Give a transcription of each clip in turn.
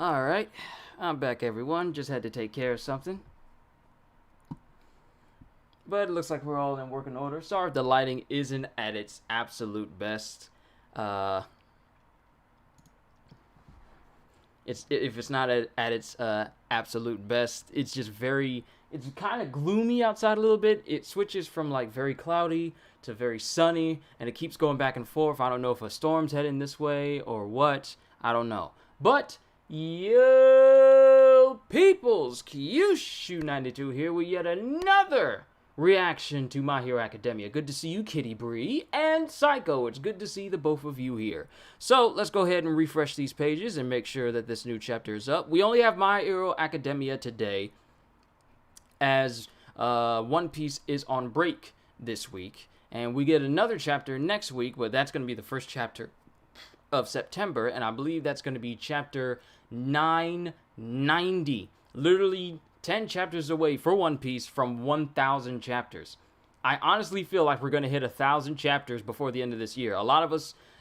Alright, I'm back everyone, just had to take care of something. But it looks like we're all in working order. Sorry if the lighting isn't at its absolute best. If it's not at its absolute best, it's just it's kind of gloomy outside a little bit. It switches from like very cloudy to very sunny, and it keeps going back and forth. I don't know if a storm's heading this way or what. I don't know. But yo, peoples, Kyushu92 here with yet another reaction to My Hero Academia. Good to see you, Kitty Bree, and Psycho. It's good to see the both of you here. So let's go ahead and refresh these pages and make sure that this new chapter is up. We only have My Hero Academia today, as One Piece is on break this week, and we get another chapter next week, but that's going to be the first chapter of September, and I believe that's going to be chapter 990. Literally 10 chapters away for One Piece from 1,000 chapters. I honestly feel like we're going to hit 1,000 chapters before the end of this year.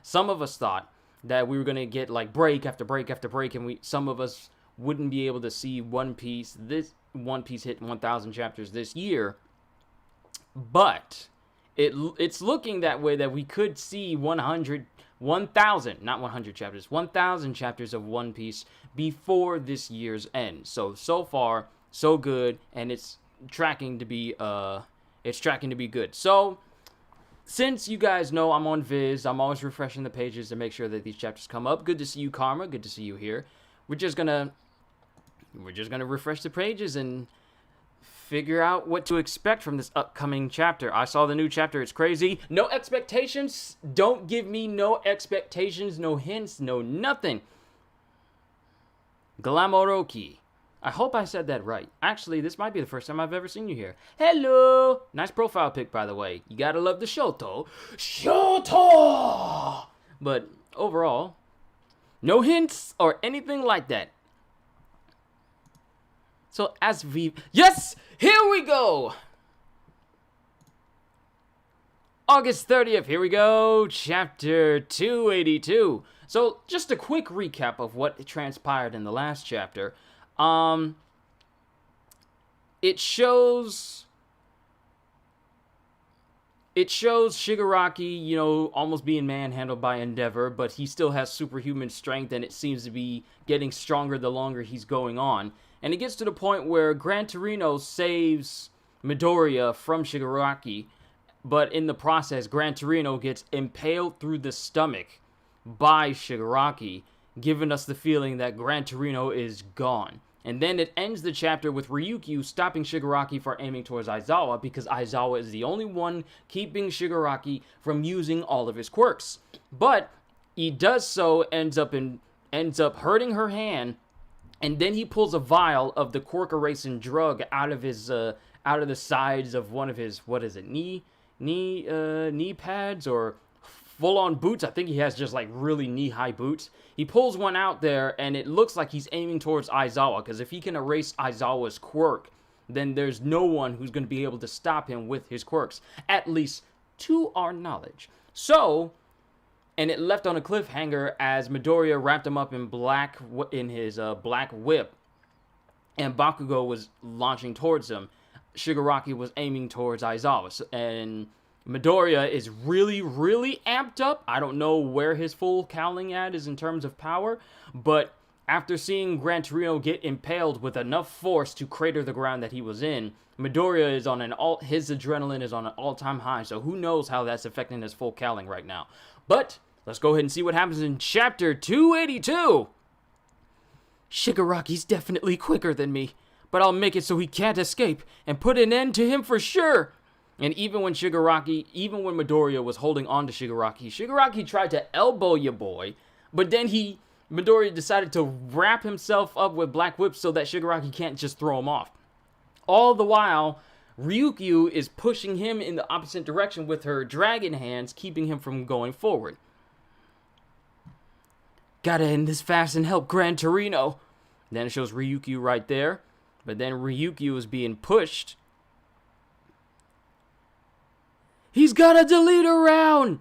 Some of us thought that we were going to get like break after break after break, and some of us wouldn't be able to see One Piece hit 1,000 chapters this year. But it's looking that way, that we could see 1,000 chapters of One Piece before this year's end. So far, so good, and it's tracking to be good. So, since you guys know I'm on Viz, I'm always refreshing the pages to make sure that these chapters come up. Good to see you, Karma. Good to see you here. We're just gonna refresh the pages and figure out what to expect from this upcoming chapter. I saw the new chapter. It's crazy. No expectations. Don't give me no expectations, no hints, no nothing. Glamoroki. I hope I said that right. Actually, this might be the first time I've ever seen you here. Hello! Nice profile pic, by the way. You gotta love the Shoto. Shoto! But overall, no hints or anything like that. So yes! Here we go! August 30th, here we go. Chapter 282. So, just a quick recap of what transpired in the last chapter. It shows Shigaraki, almost being manhandled by Endeavor, but he still has superhuman strength, and it seems to be getting stronger the longer he's going on. And it gets to the point where Gran Torino saves Midoriya from Shigaraki, but in the process, Gran Torino gets impaled through the stomach by Shigaraki, giving us the feeling that Gran Torino is gone. And then it ends the chapter with Ryukyu stopping Shigaraki for aiming towards Aizawa, because Aizawa is the only one keeping Shigaraki from using all of his quirks. But he does so, ends up hurting her hand, and then he pulls a vial of the quirk erasing drug out of the sides of one of his, knee pads or full-on boots. I think he has just like really knee-high boots. He pulls one out there, and it looks like he's aiming towards Aizawa, because if he can erase Aizawa's quirk, then there's no one who's going to be able to stop him with his quirks, at least to our knowledge. So, and it left on a cliffhanger as Midoriya wrapped him up in his black whip, and Bakugo was launching towards him. Shigaraki was aiming towards Aizawa, and Midoriya is really, really amped up. I don't know where his full cowling at is in terms of power, but after seeing Gran Torino get impaled with enough force to crater the ground that he was in, Midoriya is on his adrenaline is on an all-time high, so who knows how that's affecting his full cowling right now. But let's go ahead and see what happens in chapter 282. Shigaraki's definitely quicker than me, but I'll make it so he can't escape and put an end to him for sure. And even when Midoriya was holding on to Shigaraki tried to elbow your boy, but then Midoriya decided to wrap himself up with Black Whip so that Shigaraki can't just throw him off. All the while, Ryukyu is pushing him in the opposite direction with her dragon hands, keeping him from going forward. Gotta end this fast and help Gran Torino. Then it shows Ryukyu right there, but then Ryukyu is being pushed. He's got to delete a round!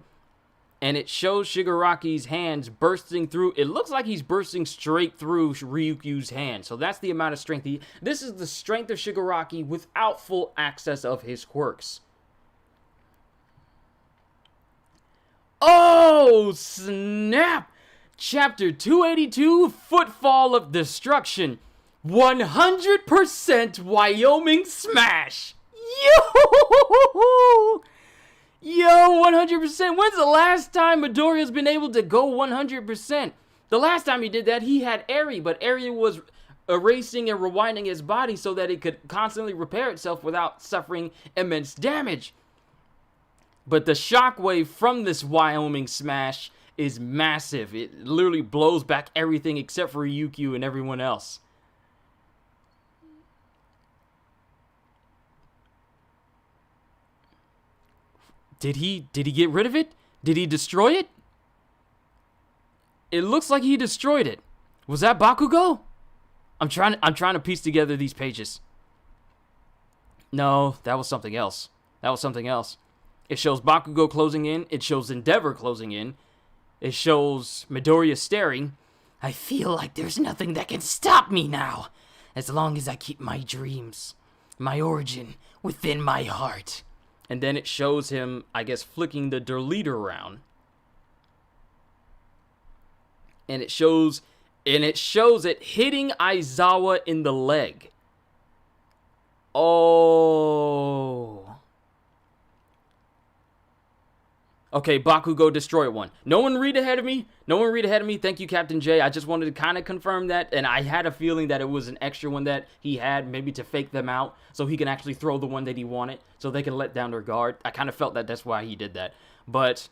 And it shows Shigaraki's hands bursting through. It looks like he's bursting straight through Ryukyu's hand. So that's the amount of strength this is the strength of Shigaraki without full access of his quirks. Oh, snap! Chapter 282, Footfall of Destruction. 100% Wyoming Smash! Yo! Yo, 100%. When's the last time Midoriya's been able to go 100%? The last time he did that, he had Eri, but Eri was erasing and rewinding his body so that it could constantly repair itself without suffering immense damage. But the shockwave from this Wyoming Smash is massive. It literally blows back everything except for Ryukyu and everyone else. Did he get rid of it? Did he destroy it? It looks like he destroyed it. Was that Bakugo? I'm trying to piece together these pages. No, that was something else. It shows Bakugo closing in. It shows Endeavor closing in. It shows Midoriya staring. I feel like there's nothing that can stop me now, as long as I keep my dreams, my origin, within my heart. And then it shows him, I guess, flicking the deleter around. And it shows it hitting Aizawa in the leg. Oh. Okay, Bakugo destroyed one. No one read ahead of me. Thank you, Captain J. I just wanted to kind of confirm that. And I had a feeling that it was an extra one that he had, maybe to fake them out, so he can actually throw the one that he wanted, so they can let down their guard. I kind of felt that that's why he did that. But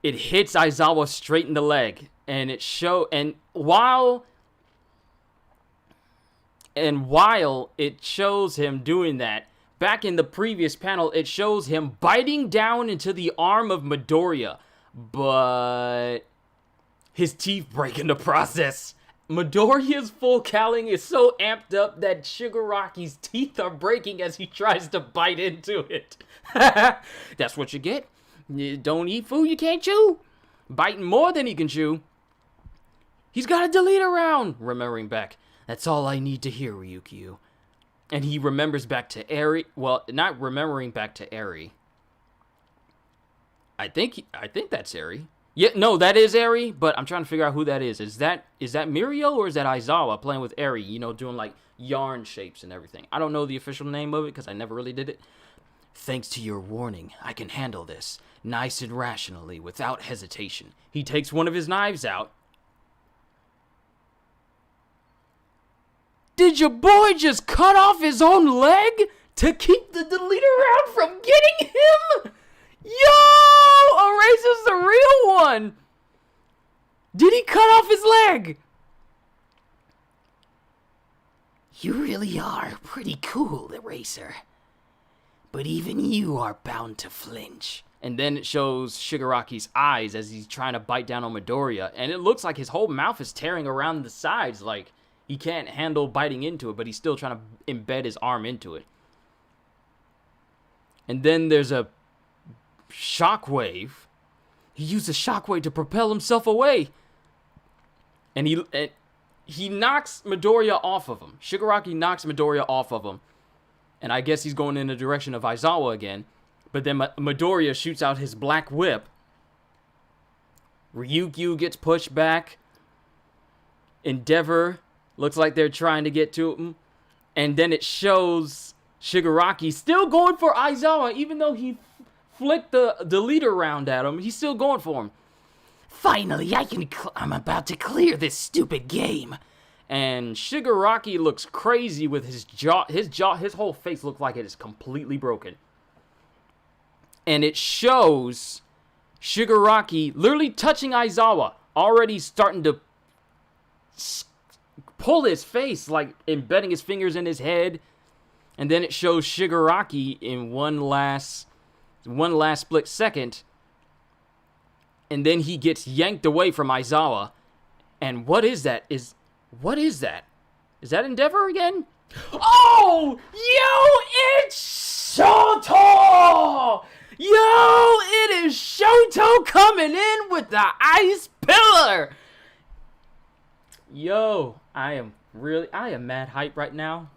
it hits Aizawa straight in the leg. And while it shows him doing that, back in the previous panel, it shows him biting down into the arm of Midoriya, but his teeth break in the process. Midoriya's full cowling is so amped up that Shigaraki's teeth are breaking as he tries to bite into it. That's what you get. You don't eat food you can't chew. Biting more than he can chew. He's got a delete around, remembering back. That's all I need to hear, Ryukyu. And he remembers back to Eri. Well, not remembering back to Eri. I think that's Eri. Yeah, no, that is Eri, but I'm trying to figure out who that is. Is that Mirio or is that Aizawa playing with Eri, doing like yarn shapes and everything? I don't know the official name of it because I never really did it. Thanks to your warning, I can handle this nice and rationally without hesitation. He takes one of his knives out. Did your boy just cut off his own leg to keep the deleter round from getting him? Yo! Eraser's the real one! Did he cut off his leg? You really are pretty cool, Eraser. But even you are bound to flinch. And then it shows Shigaraki's eyes as he's trying to bite down on Midoriya. And it looks like his whole mouth is tearing around the sides, like he can't handle biting into it, but he's still trying to embed his arm into it. And then there's a shockwave. He used a shockwave to propel himself away. And he knocks Midoriya off of him. Shigaraki knocks Midoriya off of him. And I guess he's going in the direction of Aizawa again. But then Midoriya shoots out his black whip. Ryukyu gets pushed back. Endeavor looks like they're trying to get to him. And then it shows Shigaraki still going for Aizawa, even though he flicked the deleter round at him. He's still going for him. Finally, I'm about to clear this stupid game. And Shigaraki looks crazy with his jaw. His whole face looks like it is completely broken. And it shows Shigaraki literally touching Aizawa, already starting to pull his face, like embedding his fingers in his head. And then it shows Shigaraki in one last split second. And then he gets yanked away from Aizawa. And what is that? What is that? Is that Endeavor again? Oh! Yo, it's Shoto! Yo, it is Shoto coming in with the ice pillar. Yo, I am mad hype right now.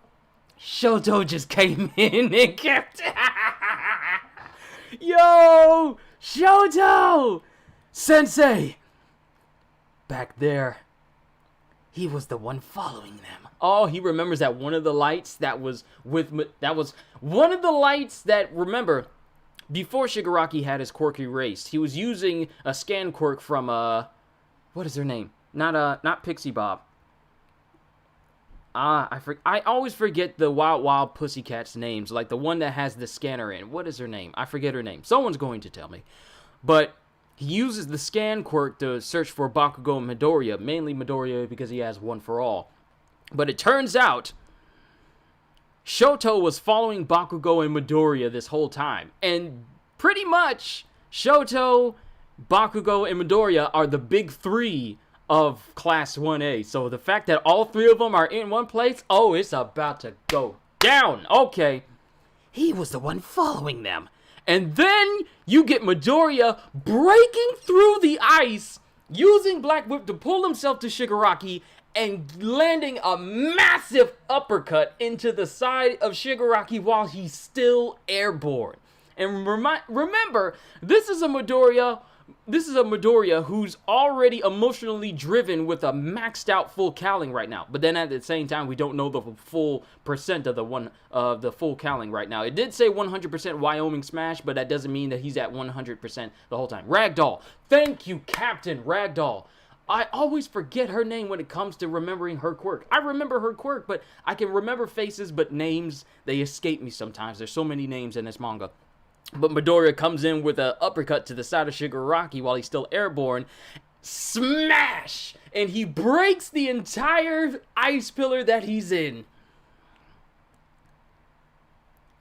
Shoto just came in and kept Yo, Shoto! Sensei! Back there. He was the one following them. Oh, he remembers that one of the lights that was one of the lights that, remember, before Shigaraki had his quirk erased, he was using a scan quirk from, what is her name? Not Pixie Bob. I always forget the Wild Pussycat's names, like the one that has the scanner in. What is her name? I forget her name. Someone's going to tell me. But he uses the scan quirk to search for Bakugo and Midoriya, mainly Midoriya because he has one for all. But it turns out Shoto was following Bakugo and Midoriya this whole time. And pretty much Shoto, Bakugo, and Midoriya are the big three of Class 1A. So the fact that all three of them are in one place, oh, it's about to go down. Okay. He was the one following them. And then you get Midoriya breaking through the ice, using Black Whip to pull himself to Shigaraki, and landing a massive uppercut into the side of Shigaraki while he's still airborne. And remember, this is a Midoriya who's already emotionally driven with a maxed out full Cowling right now. But then at the same time, we don't know the full percent of the full Cowling right now. It did say 100% Wyoming Smash, but that doesn't mean that he's at 100% the whole time. Ragdoll. Thank you, Captain Ragdoll. I always forget her name when it comes to remembering her quirk. I remember her quirk, but I can remember faces, but names, they escape me sometimes. There's so many names in this manga. But Midoriya comes in with an uppercut to the side of Shigaraki while he's still airborne. Smash! And he breaks the entire ice pillar that he's in.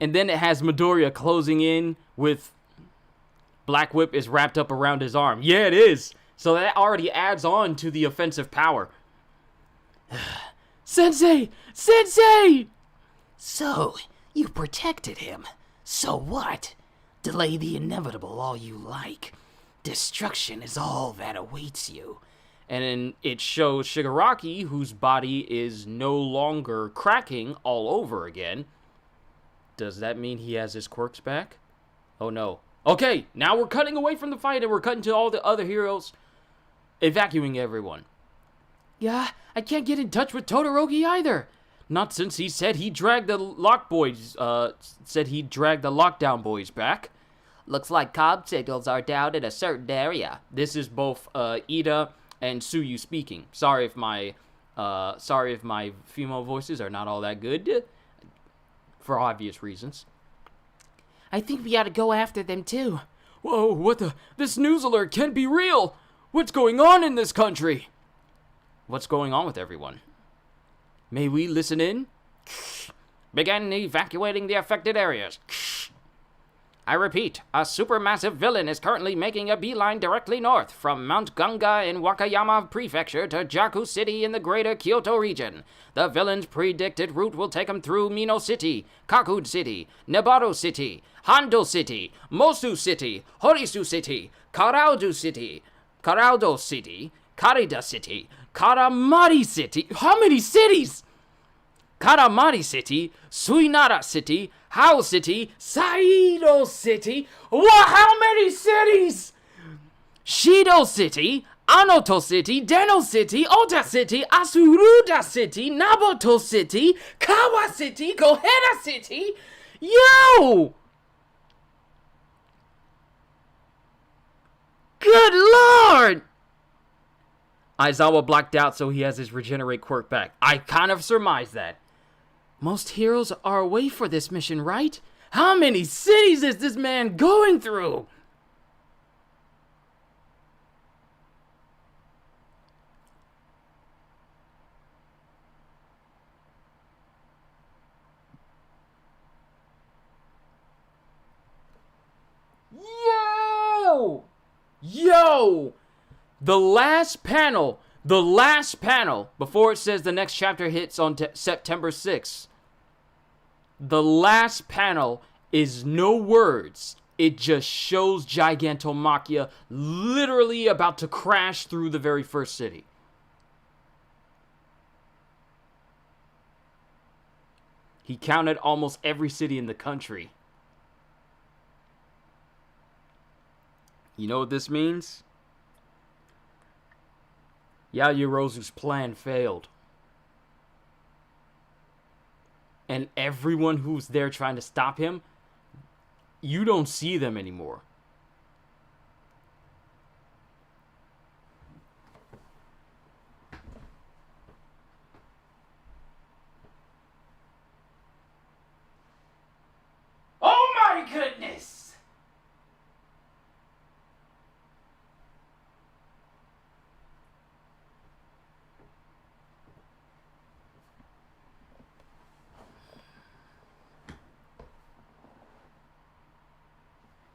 And then it has Midoriya closing in with Black Whip is wrapped up around his arm. Yeah, it is. So that already adds on to the offensive power. Sensei! Sensei! So, you protected him. So what? Delay the inevitable all you like. Destruction is all that awaits you. And then it shows Shigaraki, whose body is no longer cracking all over again. Does that mean he has his quirks back? Oh no. Okay, now we're cutting away from the fight and we're cutting to all the other heroes evacuating everyone. Yeah, I can't get in touch with Todoroki either. Not since he said he dragged the lockdown boys back. Looks like comm signals are down in a certain area. This is both Ida and Tsuyu speaking. Sorry if my female voices are not all that good, for obvious reasons. I think we ought to go after them too. Whoa, what the? This news alert can't be real! What's going on in this country? What's going on with everyone? May we listen in? Begin evacuating the affected areas. I repeat, a supermassive villain is currently making a beeline directly north from Mount Ganga in Wakayama Prefecture to Jaku City in the greater Kyoto region. The villain's predicted route will take him through Mino City, Kakud City, Nebaro City, Hando City, Mosu City, Horisu City, Karaudo City, Karida City, Karamari City. How many cities? Karamari City, Suinara City, Hao City, Saido City. What? How many cities? Shido City, Anoto City, Deno City, Ota City, Asuruda City, Naboto City, Kawa City, Koheda City. Yo! Good lord! Aizawa blacked out, so he has his regenerate quirk back. I kind of surmised that. Most heroes are away for this mission, right? How many cities is this man going through? Yo! Yo! The last panel, before it says the next chapter hits on September 6th, the last panel is no words, it just shows Gigantomachia literally about to crash through the very first city. He counted almost every city in the country. You know what this means? Yaoyorozu's plan failed. And everyone who's there trying to stop him, you don't see them anymore. Oh my goodness!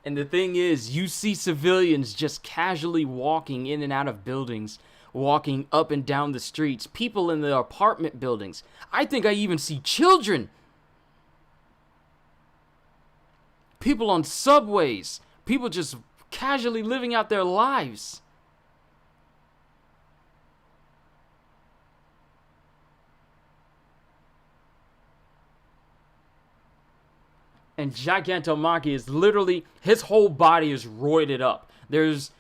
And the thing is, you see civilians just casually walking in and out of buildings, walking up and down the streets, people in the apartment buildings. I think I even see children. People on subways, people just casually living out their lives. And Gigantomachia is literally, his whole body is roided up. There's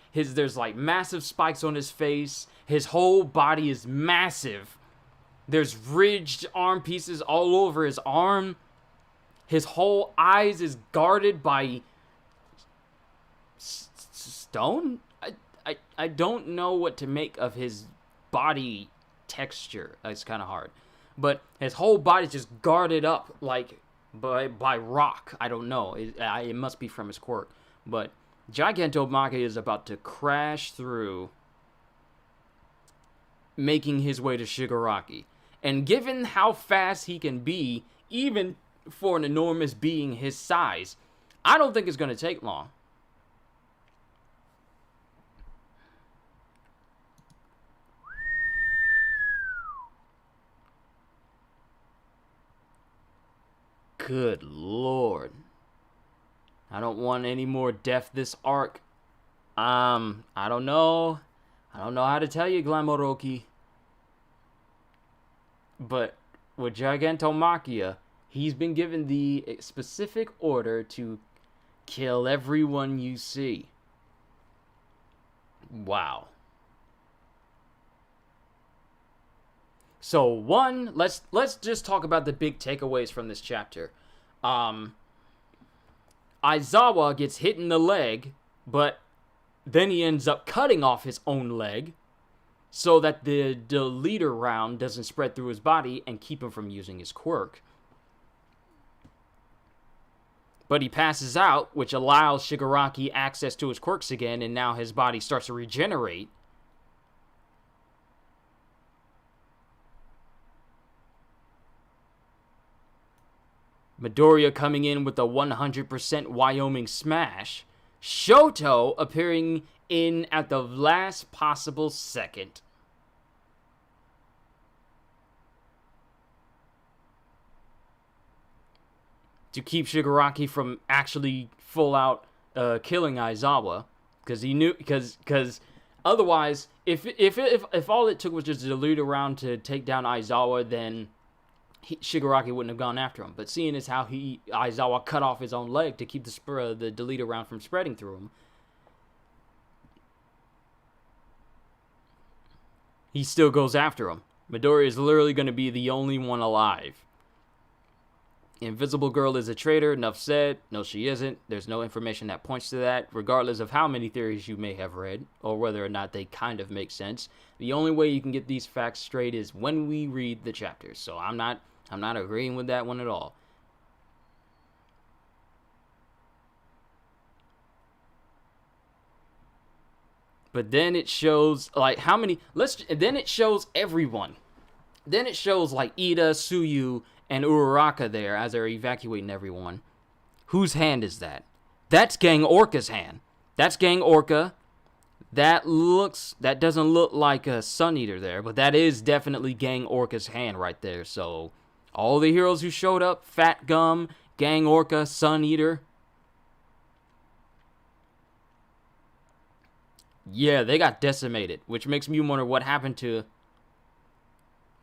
like massive spikes on his face. His whole body is massive. There's ridged arm pieces all over his arm. His whole eyes is guarded by stone? I don't know what to make of his body texture. It's kind of hard. But his whole body's just guarded up like by rock. I don't know. It must be from his quirk. But Gigantomachia is about to crash through, making his way to Shigaraki. And given how fast he can be, even for an enormous being his size, I don't think it's going to take long. Good lord. I don't want any more death this arc. I don't know. I don't know how to tell you, Glamoroki. But with Gigantomachia, he's been given the specific order to kill everyone you see. Wow. So one, let's just talk about the big takeaways from this chapter. Aizawa gets hit in the leg, but then he ends up cutting off his own leg so that the deleter round doesn't spread through his body and keep him from using his quirk. But he passes out, which allows Shigaraki access to his quirks again, and now his body starts to regenerate. Midoriya coming in with a 100% Wyoming smash. Shoto appearing in at the last possible second. To keep Shigaraki from actually full out killing Aizawa, because he knew, because otherwise, if all it took was just a deleter round to take down Aizawa, then Shigaraki wouldn't have gone after him. But seeing as how Aizawa cut off his own leg to keep the deleter round from spreading through him, he still goes after him. Midoriya is literally going to be the only one alive. Invisible Girl is a traitor, enough said. No, she isn't. There's no information that points to that, regardless of how many theories you may have read, or whether or not they kind of make sense. The only way you can get these facts straight is when we read the chapters. So I'm not agreeing with that one at all. But then it shows like how many. Then it shows everyone. Then it shows like Ida, Tsuyu, and Uraraka there as they're evacuating everyone. Whose hand is that? That's Gang Orca's hand. That's Gang Orca. That doesn't look like a Sun Eater there, but that is definitely Gang Orca's hand right there. So all the heroes who showed up, Fat Gum, Gang Orca, Sun Eater, Yeah, they got decimated, which makes me wonder what happened to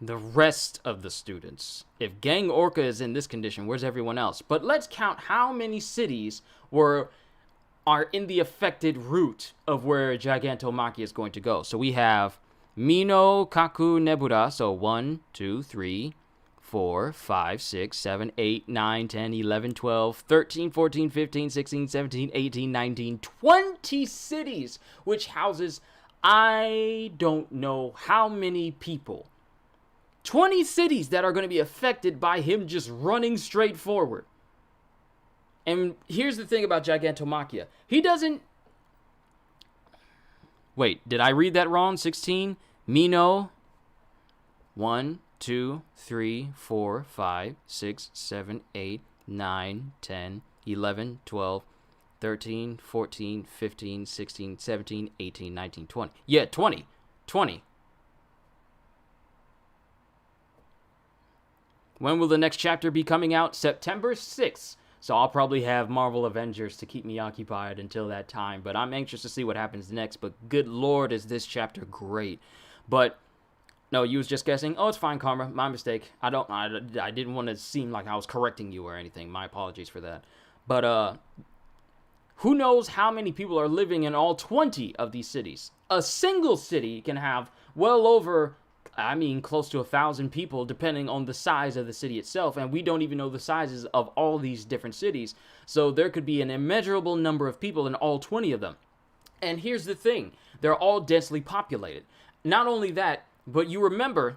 the rest of the students. If Gang Orca is in this condition, where's everyone else? But let's count how many cities are in the affected route of where Gigantomachia is going to go. So we have Mino, Kaku, Nebura. So 1, 2, 3, 4, 5, 6, 7, 8, 9, 10, 11, 12, 13, 14, 15, 16, 17, 18, 19, 20 cities, which houses I don't know how many people. 20 cities that are going to be affected by him just running straight forward. And here's the thing about Gigantomachia. He doesn't... Wait, did I read that wrong? 16? Mino. 1, 2, 3, 4, 5, 6, 7, 8, 9, 10, 11, 12, 13, 14, 15, 16, 17, 18, 19, 20. Yeah, 20. 20. When will the next chapter be coming out? September 6th. So I'll probably have Marvel Avengers to keep me occupied until that time. But I'm anxious to see what happens next. But good lord, is this chapter great. But, no, you was just guessing. Oh, it's fine, Karma. My mistake. I didn't want to seem like I was correcting you or anything. My apologies for that. But, who knows how many people are living in all 20 of these cities? A single city can have well over... close to 1,000 people, depending on the size of the city itself, and we don't even know the sizes of all these different cities, so there could be an immeasurable number of people in all 20 of them. And here's the thing, they're all densely populated. Not only that, but you remember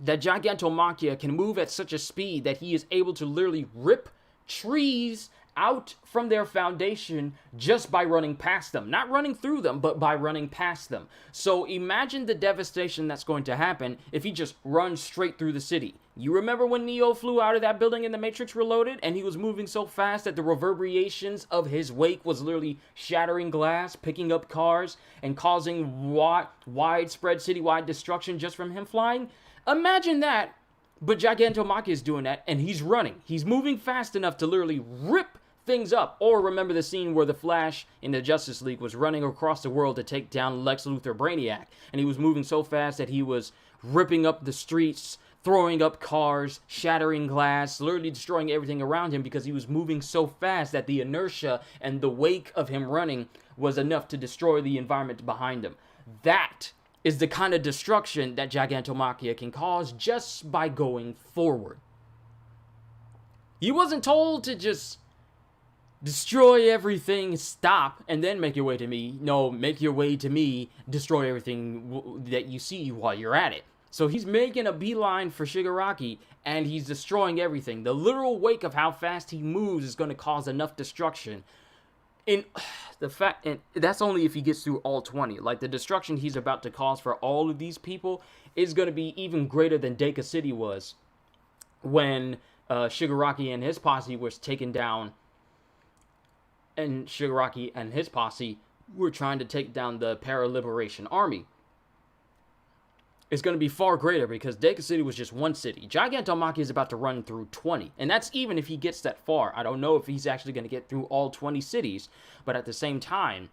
that Gigantomachia can move at such a speed that he is able to literally rip trees out from their foundation just by running past them. Not running through them, but by running past them. So imagine the devastation that's going to happen if he just runs straight through the city. You remember when Neo flew out of that building in The Matrix Reloaded, and he was moving so fast that the reverberations of his wake was literally shattering glass, picking up cars, and causing widespread citywide destruction just from him flying? Imagine that, but Gigantomachia is doing that, and he's running. He's moving fast enough to literally rip things up. Or remember the scene where the Flash in the Justice League was running across the world to take down Lex Luthor Brainiac, and he was moving so fast that he was ripping up the streets, throwing up cars, shattering glass, literally destroying everything around him because he was moving so fast that the inertia and the wake of him running was enough to destroy the environment behind him. That is the kind of destruction that Gigantomachia can cause just by going forward. He wasn't told to just destroy everything, stop, and then make your way to me. No, make your way to me, destroy everything that you see while you're at it. So he's making a beeline for Shigaraki, and he's destroying everything. The literal wake of how fast he moves is going to cause enough destruction. And that's only if he gets through all 20. Like, the destruction he's about to cause for all of these people is going to be even greater than Deka City was when Shigaraki and his posse was taken down. And Shigaraki and his posse were trying to take down the Para-Liberation Army. It's going to be far greater because Deka City was just one city. Gigantomachia is about to run through 20. And that's even if he gets that far. I don't know if he's actually going to get through all 20 cities. But at the same time,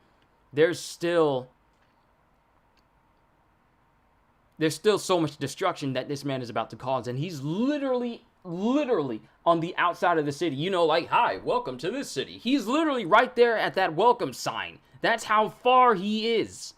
there's still so much destruction that this man is about to cause. And he's literally on the outside of the city. You know, like, hi, welcome to this city. He's literally right there at that welcome sign. That's how far he is.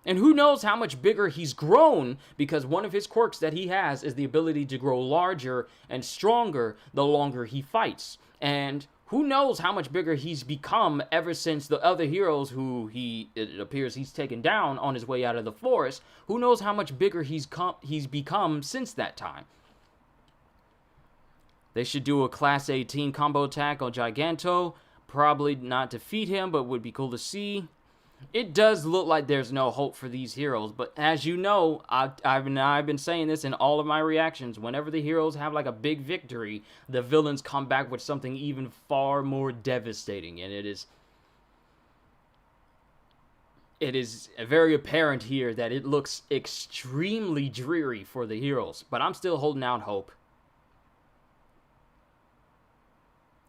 And who knows how much bigger he's grown, because one of his quirks that he has is the ability to grow larger and stronger the longer he fights. And who knows how much bigger he's become ever since the other heroes who it appears he's taken down on his way out of the forest. Who knows how much bigger he's become since that time. They should do a Class 18 combo attack on Giganto. Probably not defeat him, but would be cool to see. It does look like there's no hope for these heroes, but as you know, I've been saying this in all of my reactions. Whenever the heroes have like a big victory, the villains come back with something even far more devastating, and it is very apparent here that it looks extremely dreary for the heroes, but I'm still holding out hope.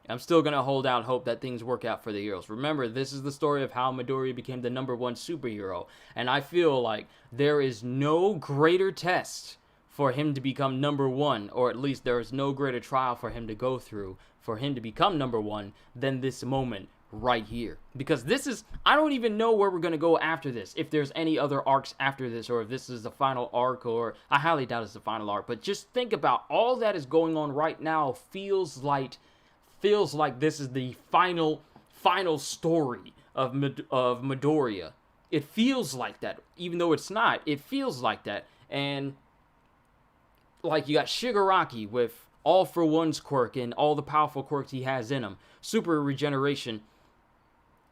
I'm still going to hold out hope that things work out for the heroes. Remember, this is the story of how Midoriya became the #1 superhero. And I feel like there is no greater test for him to become #1, or at least there is no greater trial for him to go through for him to become #1 than this moment right here. Because this is, I don't even know where we're going to go after this. If there's any other arcs after this, or if this is the final arc, or I highly doubt it's the final arc. But just think about all that is going on right now. Feels like this is the final story of Midoriya. It feels like that, even though it's not. It feels like that. And like, you got Shigaraki with All for One's quirk and all the powerful quirks he has in him. Super regeneration.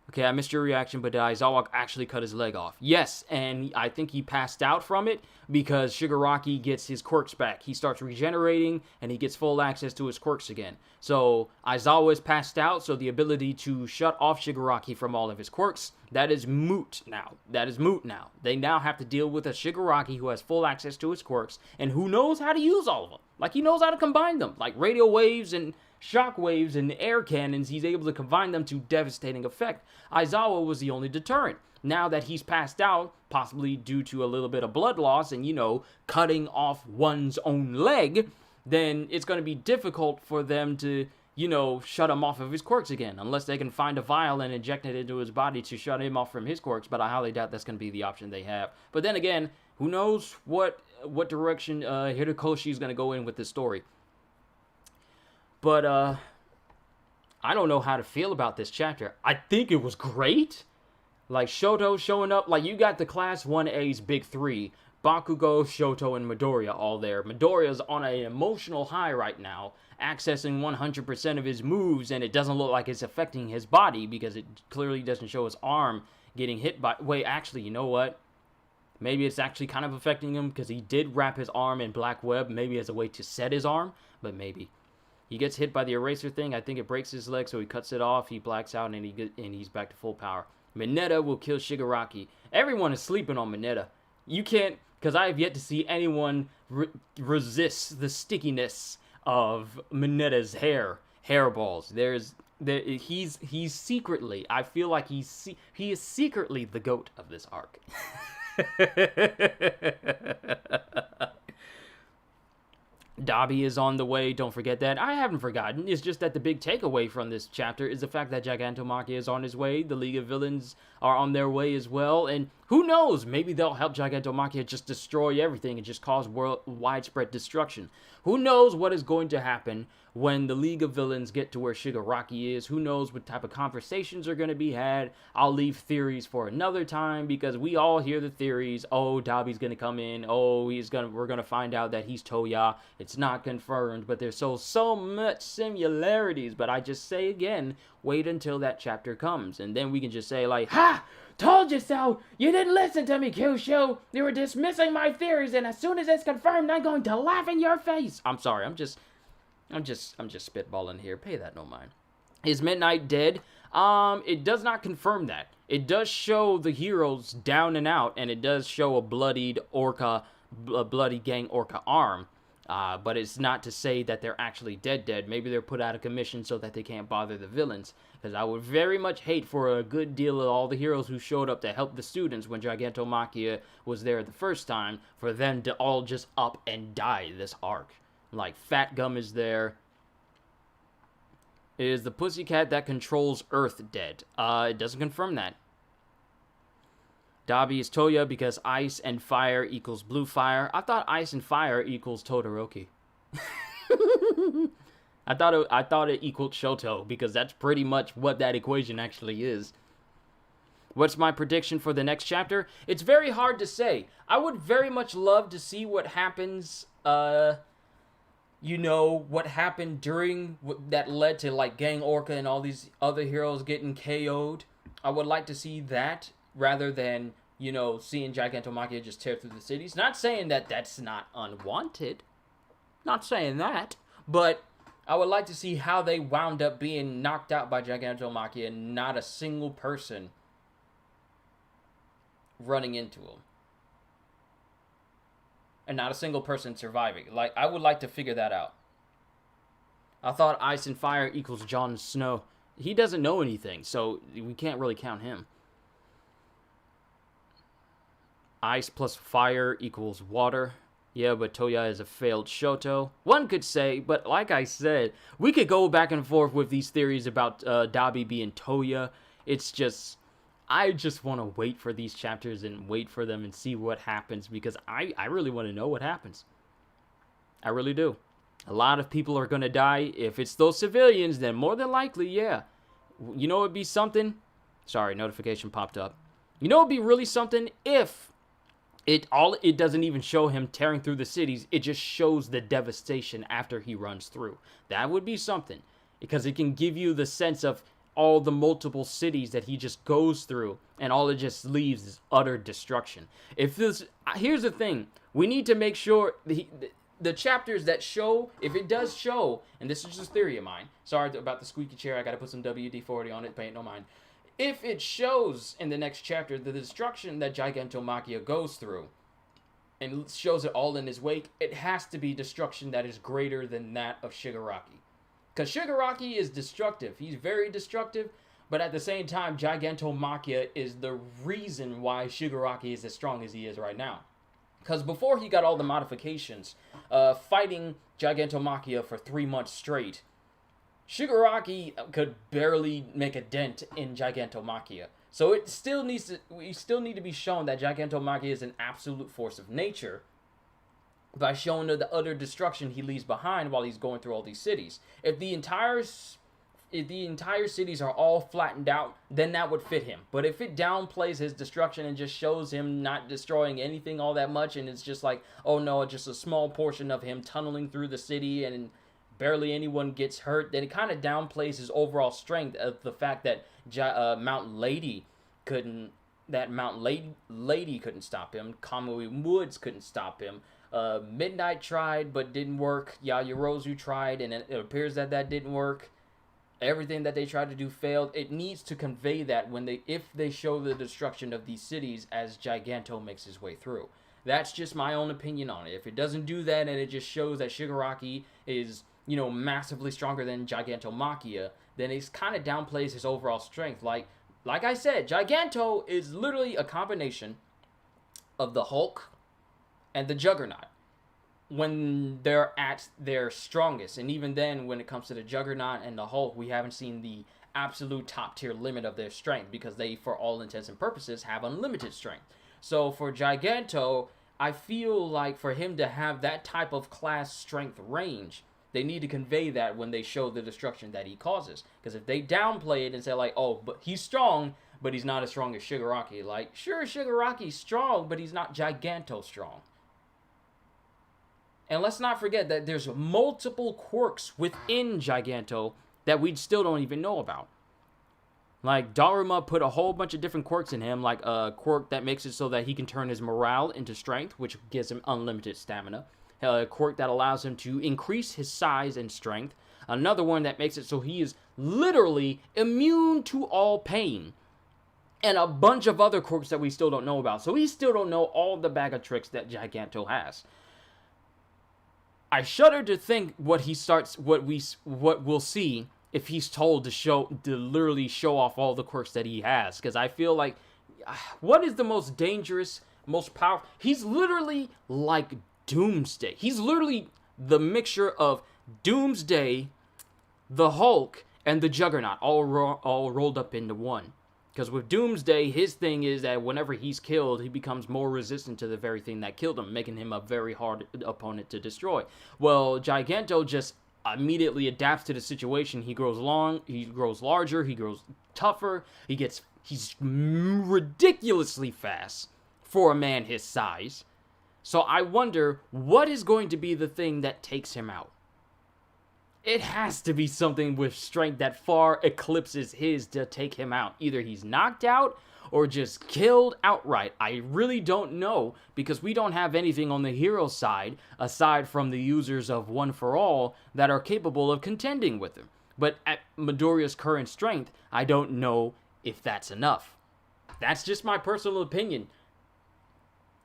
Okay, I missed your reaction, but Aizawa actually cut his leg off. Yes, and I think he passed out from it because Shigaraki gets his quirks back. He starts regenerating, and he gets full access to his quirks again. So Aizawa is passed out, so the ability to shut off Shigaraki from all of his quirks, that is moot now. They now have to deal with a Shigaraki who has full access to his quirks, and who knows how to use all of them. Like, he knows how to combine them. Like radio waves and shock waves and air cannons, he's able to combine them to devastating effect. Aizawa was the only deterrent. Now that he's passed out, possibly due to a little bit of blood loss and, cutting off one's own leg, then it's going to be difficult for them to, shut him off of his quirks again, unless they can find a vial and inject it into his body to shut him off from his quirks, but I highly doubt that's going to be the option they have. But then again, who knows what direction Hirokoshi is going to go in with this story. But, I don't know how to feel about this chapter. I think it was great. Like, Shoto showing up. Like, you got the Class 1A's big three. Bakugo, Shoto, and Midoriya all there. Midoriya's on an emotional high right now, accessing 100% of his moves, and it doesn't look like it's affecting his body because it clearly doesn't show his arm getting hit by... Wait, actually, you know what? Maybe it's actually kind of affecting him because he did wrap his arm in black web, maybe as a way to set his arm, but maybe. He gets hit by the eraser thing. I think it breaks his leg, so he cuts it off. He blacks out, and he's back to full power. Mineta will kill Shigaraki. Everyone is sleeping on Mineta. You can't, because I have yet to see anyone resist the stickiness of Mineta's hairballs. He's secretly, I feel like he is secretly the GOAT of this arc. Dabi is on the way, don't forget that. I haven't forgotten. It's just that the big takeaway from this chapter is the fact that Gigantomachia is on his way. The League of Villains are on their way as well. And who knows? Maybe they'll help Gigantomachia just destroy everything and just cause widespread destruction. Who knows what is going to happen when the League of Villains get to where Shigaraki is? Who knows what type of conversations are going to be had? I'll leave theories for another time because we all hear the theories. Oh, Dabi's going to come in. Oh, we're going to find out that he's Toya. It's not confirmed, but there's so much similarities. But I just say again, wait until that chapter comes, and then we can just say like, ha! Told you so! You didn't listen to me, Kyushu! You were dismissing my theories, and as soon as it's confirmed, I'm going to laugh in your face! I'm sorry, I'm just spitballing here. Pay that no mind. Is Midnight dead? It does not confirm that. It does show the heroes down and out, and it does show a bloody gang Orca arm. But it's not to say that they're actually dead. Maybe they're put out of commission so that they can't bother the villains. Because I would very much hate for a good deal of all the heroes who showed up to help the students when Gigantomachia was there the first time, for them to all just up and die this arc. Like, Fat Gum is there. Is the pussycat that controls Earth dead? It doesn't confirm that. Dabi is Toya because ice and fire equals blue fire. I thought ice and fire equals Todoroki. I thought it equaled Shoto because that's pretty much what that equation actually is. What's my prediction for the next chapter? It's very hard to say. I would very much love to see what happens, what happened during that led to like Gang Orca and all these other heroes getting KO'd. I would like to see that rather than, seeing Gigantomachia just tear through the cities. Not saying that that's not unwanted. Not saying that. But I would like to see how they wound up being knocked out by Gigantomachia and not a single person running into him. And not a single person surviving. Like, I would like to figure that out. I thought ice and fire equals Jon Snow. He doesn't know anything, so we can't really count him. Ice plus fire equals water. Yeah, but Toya is a failed Shoto. One could say, but like I said, we could go back and forth with these theories about Dabi being Toya. It's just, I just want to wait for these chapters and wait for them and see what happens, because I really want to know what happens. I really do. A lot of people are going to die. If it's those civilians, then more than likely, yeah. You know, it'd be something. Sorry, notification popped up. You know, it'd be really something if it doesn't even show him tearing through the cities. It just shows the devastation after he runs through. That would be something, because it can give you the sense of all the multiple cities that he just goes through, and all it just leaves is utter destruction. If this, here's the thing, we need to make sure the chapters that show, if it does show, and this is just a theory of mine. Sorry about the squeaky chair. I got to put some WD-40 on it. Pay no mind. If it shows in the next chapter the destruction that Gigantomachia goes through, and shows it all in his wake, it has to be destruction that is greater than that of Shigaraki. Because Shigaraki is destructive. He's very destructive, but at the same time, Gigantomachia is the reason why Shigaraki is as strong as he is right now. Because before he got all the modifications, fighting Gigantomachia for 3 months straight, Shigaraki could barely make a dent in Gigantomachia. So it still needs to, we still need to be shown that Gigantomachia is an absolute force of nature by showing the utter destruction he leaves behind while he's going through all these cities. If the entire cities are all flattened out, then that would fit him. But if it downplays his destruction and just shows him not destroying anything all that much, and it's just like, oh no, just a small portion of him tunneling through the city and barely anyone gets hurt, then it kind of downplays his overall strength of the fact that Mountain Lady couldn't stop him. Kamui Woods couldn't stop him. Midnight tried, but didn't work. Yayorozu tried, and it appears that didn't work. Everything that they tried to do failed. It needs to convey that if they show the destruction of these cities as Giganto makes his way through. That's just my own opinion on it. If it doesn't do that, and it just shows that Shigaraki is, you know, massively stronger than Gigantomachia, then it kind of downplays his overall strength. Like I said, Giganto is literally a combination of the Hulk and the Juggernaut when they're at their strongest. And even then, when it comes to the Juggernaut and the Hulk, we haven't seen the absolute top tier limit of their strength, because they, for all intents and purposes, have unlimited strength. So for Giganto, I feel like for him to have that type of class strength range, they need to convey that when they show the destruction that he causes. Because if they downplay it and say like, oh, but he's strong, but he's not as strong as Shigaraki. Like, sure, Shigaraki's strong, but he's not Giganto strong. And let's not forget that there's multiple quirks within Giganto that we still don't even know about. Like, Daruma put a whole bunch of different quirks in him, like a quirk that makes it so that he can turn his morale into strength, which gives him unlimited stamina. A quirk that allows him to increase his size and strength. Another one that makes it so he is literally immune to all pain. And a bunch of other quirks that we still don't know about. So we still don't know all the bag of tricks that Giganto has. I shudder to think what we'll see if he's told to literally show off all the quirks that he has. Because I feel like, what is the most dangerous, most powerful? He's literally like Doomsday. He's literally the mixture of Doomsday, the Hulk, and the Juggernaut all rolled up into one. Because with Doomsday, his thing is that whenever he's killed, he becomes more resistant to the very thing that killed him, making him a very hard opponent to destroy. Well, Giganto just immediately adapts to the situation. He grows larger, he grows tougher, he's ridiculously fast for a man his size. So I wonder, what is going to be the thing that takes him out? It has to be something with strength that far eclipses his to take him out. Either he's knocked out or just killed outright. I really don't know, because we don't have anything on the hero side aside from the users of One for All that are capable of contending with him. But at Midoriya's current strength, I don't know if that's enough. That's just my personal opinion.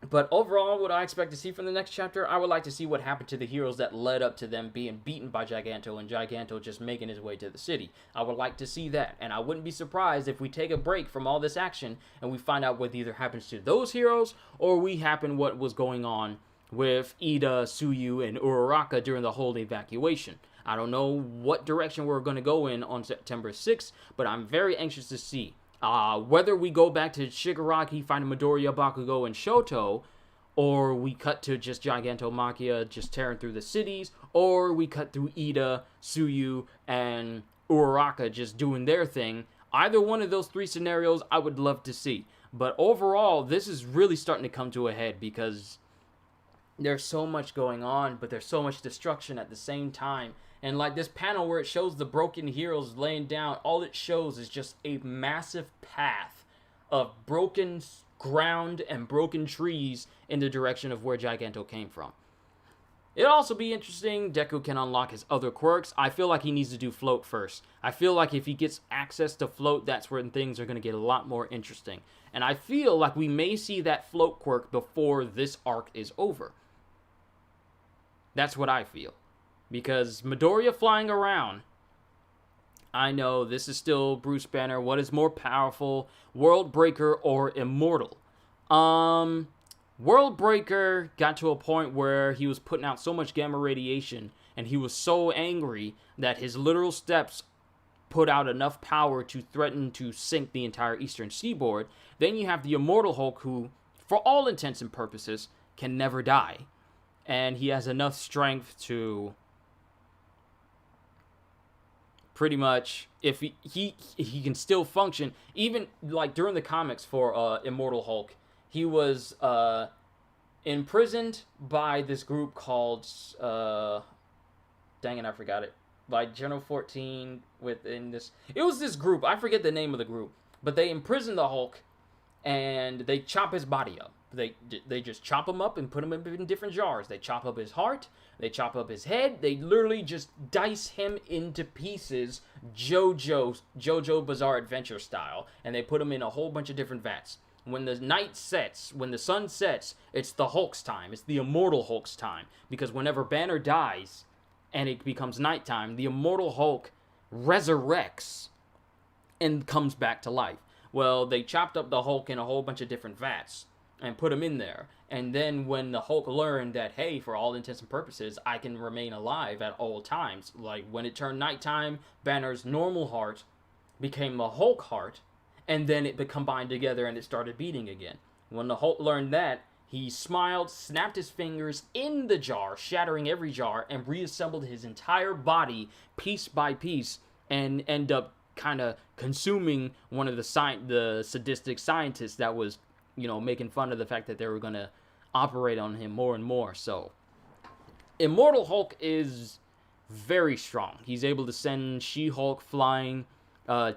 But overall, what I expect to see from the next chapter, I would like to see what happened to the heroes that led up to them being beaten by Giganto and Giganto just making his way to the city. I would like to see that, and I wouldn't be surprised if we take a break from all this action and we find out what either happens to those heroes or what was going on with Ida, Tsuyu, and Uraraka during the whole evacuation. I don't know what direction we're going to go in on September 6th, but I'm very anxious to see. Whether we go back to Shigaraki, finding Midoriya, Bakugo, and Shoto, or we cut to just Gigantomachia just tearing through the cities, or we cut through Ida, Tsuyu, and Uraraka just doing their thing. Either one of those three scenarios, I would love to see. But overall, this is really starting to come to a head because there's so much going on, but there's so much destruction at the same time. And like this panel where it shows the broken heroes laying down, all it shows is just a massive path of broken ground and broken trees in the direction of where Giganto came from. It'll also be interesting. Deku can unlock his other quirks. I feel like he needs to do float first. I feel like if he gets access to float, that's when things are going to get a lot more interesting. And I feel like we may see that float quirk before this arc is over. That's what I feel. Because Midoriya flying around, I know this is still Bruce Banner. What is more powerful, World Breaker or Immortal? World Breaker got to a point where he was putting out so much gamma radiation and he was so angry that his literal steps put out enough power to threaten to sink the entire eastern seaboard. Then you have the Immortal Hulk who, for all intents and purposes, can never die. And he has enough strength to pretty much, if he can still function, even like during the comics for Immortal Hulk, he was imprisoned by this group called, dang it, I forgot it, by General 14 within this, it was this group, I forget the name of the group, but they imprisoned the Hulk, and they chop his body up. They just chop him up and put him in different jars. They chop up his heart, they chop up his head, they literally just dice him into pieces, JoJo Bizarre Adventure style, and they put him in a whole bunch of different vats. When the night sets, when the sun sets, it's the Hulk's time. It's the Immortal Hulk's time. Because whenever Banner dies and it becomes nighttime, the Immortal Hulk resurrects and comes back to life. Well, they chopped up the Hulk in a whole bunch of different vats and put him in there. And then when the Hulk learned that, hey, for all intents and purposes, I can remain alive at all times. Like, when it turned nighttime, Banner's normal heart became the Hulk heart, and then it combined together and it started beating again. When the Hulk learned that, he smiled, snapped his fingers in the jar, shattering every jar, and reassembled his entire body piece by piece, and end up kind of consuming one of the sadistic scientists that was, making fun of the fact that they were going to operate on him more and more. So, Immortal Hulk is very strong. He's able to send She-Hulk flying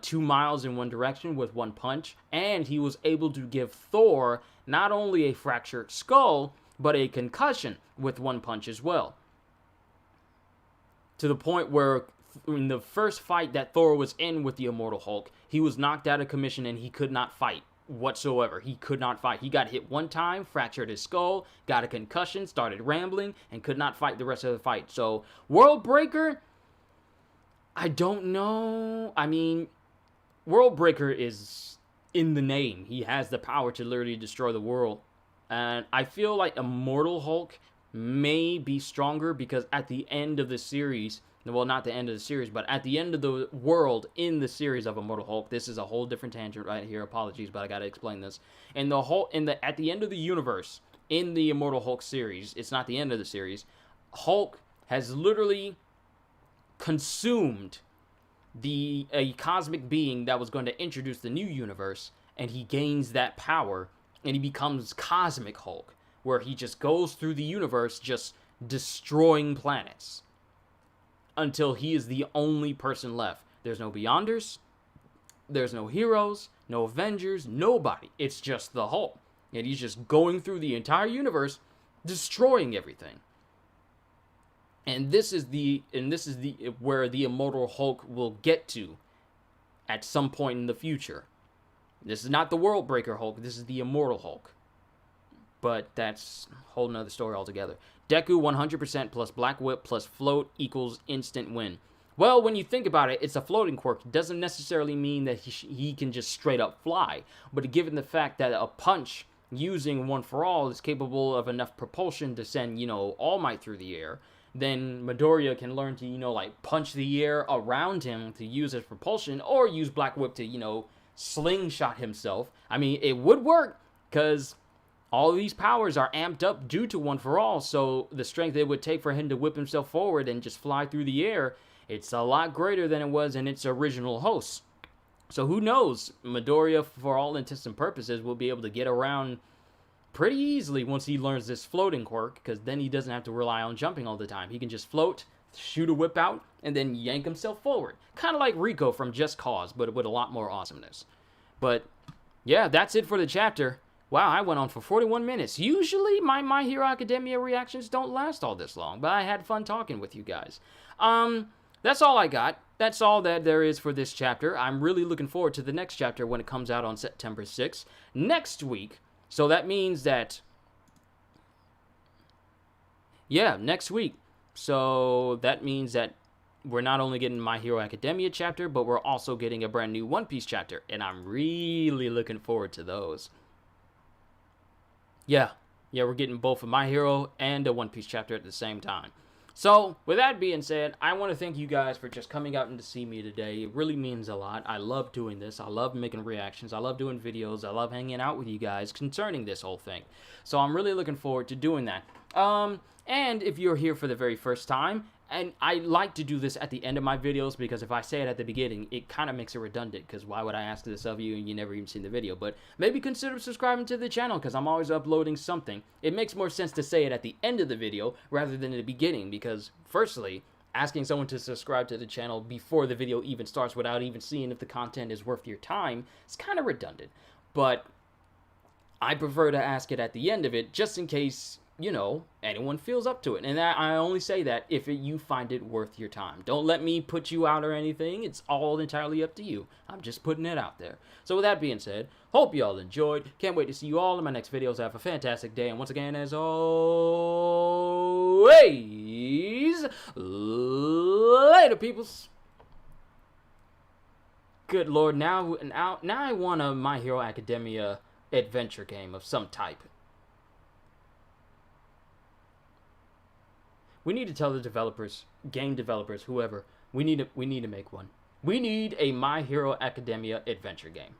2 miles in one direction with one punch, and he was able to give Thor not only a fractured skull, but a concussion with one punch as well. To the point where in the first fight that Thor was in with the Immortal Hulk, he was knocked out of commission and he could not fight whatsoever. He could not fight. He got hit one time, fractured his skull, got a concussion, started rambling, and could not fight the rest of the fight. So, World Breaker, I don't know. I mean, World Breaker is in the name. He has the power to literally destroy the world. And I feel like Immortal Hulk may be stronger because at the end of the series, well, not the end of the series, but at the end of the world in the series of Immortal Hulk, this is a whole different tangent right here. Apologies, but I gotta explain this. At the end of the universe in the Immortal Hulk series, it's not the end of the series. Hulk has literally consumed a cosmic being that was going to introduce the new universe, and he gains that power, and he becomes Cosmic Hulk, where he just goes through the universe just destroying planets until he is the only person left. There's no Beyonders, there's no heroes, no Avengers, nobody. It's just the Hulk, and he's just going through the entire universe, destroying everything. And this is where the Immortal Hulk will get to at some point in the future. This is not the World Breaker Hulk. This is the Immortal Hulk. but that's a whole nother story altogether. Deku 100% plus Black Whip plus float equals instant win. Well, when you think about it, it's a floating quirk. It doesn't necessarily mean that he can just straight up fly. But given the fact that a punch using One For All is capable of enough propulsion to send, All Might through the air, then Midoriya can learn to, like punch the air around him to use as propulsion, or use Black Whip to, slingshot himself. I mean, it would work, because all of these powers are amped up due to One For All, so the strength it would take for him to whip himself forward and just fly through the air, it's a lot greater than it was in its original host. So who knows? Midoriya, for all intents and purposes, will be able to get around pretty easily once he learns this floating quirk, because then he doesn't have to rely on jumping all the time. He can just float, shoot a whip out, and then yank himself forward. Kind of like Rico from Just Cause, but with a lot more awesomeness. But yeah, that's it for the chapter. Wow, I went on for 41 minutes. Usually My Hero Academia reactions don't last all this long, but I had fun talking with you guys. That's all I got. That's all that there is for this chapter. I'm really looking forward to the next chapter when it comes out on September 6th. Next week, so that means that... yeah, next week. So that means that we're not only getting My Hero Academia chapter, but we're also getting a brand new One Piece chapter. And I'm really looking forward to those. Yeah, we're getting both a My Hero and a One Piece chapter at the same time. So, with that being said, I want to thank you guys for just coming out and to see me today. It really means a lot. I love doing this. I love making reactions. I love doing videos. I love hanging out with you guys concerning this whole thing. So, I'm really looking forward to doing that. And if you're here for the very first time, and I like to do this at the end of my videos, because if I say it at the beginning, it kind of makes it redundant, because why would I ask this of you and you never even seen the video? But maybe consider subscribing to the channel, because I'm always uploading something. It makes more sense to say it at the end of the video rather than at the beginning, because firstly, asking someone to subscribe to the channel before the video even starts without even seeing if the content is worth your time is kind of redundant. But I prefer to ask it at the end of it, just in case, anyone feels up to it. And I only say that if you find it worth your time. Don't let me put you out or anything. It's all entirely up to you. I'm just putting it out there. So with that being said, hope you all enjoyed. Can't wait to see you all in my next videos. Have a fantastic day. And once again, as always, later, peoples. Good Lord, now I want a My Hero Academia adventure game of some type. We need to tell the developers, game developers, whoever, we need to make one. We need a My Hero Academia adventure game.